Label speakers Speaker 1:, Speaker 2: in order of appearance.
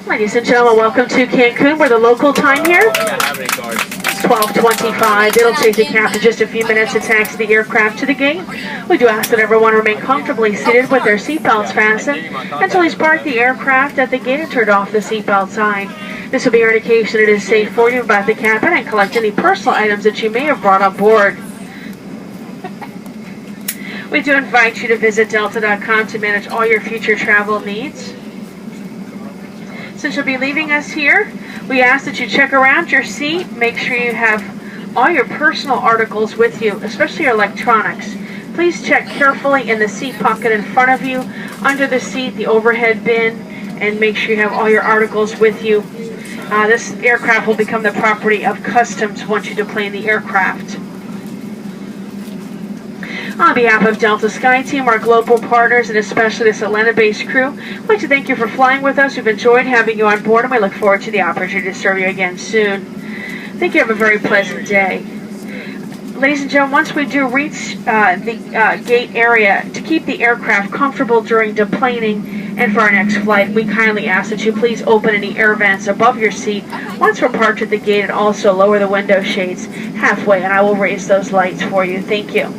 Speaker 1: Ladies and gentlemen, welcome to Cancun. We're the local time here. It's 12:25. It'll take the captain just a few minutes to taxi the aircraft to the gate. We do ask that everyone remain comfortably seated with their seatbelts fastened until he's parked the aircraft at the gate and turned off the seatbelt sign. This will be your indication it is safe for you about the cabin and collect any personal items that you may have brought on board. We do invite you to visit delta.com to manage all your future travel needs. Since you'll be leaving us here, we ask that you check around your seat. Make sure you have all your personal articles with you, especially your electronics. Please check carefully in the seat pocket in front of you, under the seat, the overhead bin, and make sure you have all your articles with you. This aircraft will become the property of Customs once you deplane the aircraft. On behalf of Delta Sky Team, our global partners, and especially this Atlanta-based crew, I'd like to thank you for flying with us. We've enjoyed having you on board, and we look forward to the opportunity to serve you again soon. Thank you. Have a very pleasant day. Ladies and gentlemen, once we do reach the gate area, to keep the aircraft comfortable during deplaning and for our next flight, we kindly ask that you please open any air vents above your seat once we're parked at the gate, and also lower the window shades halfway, and I will raise those lights for you. Thank you.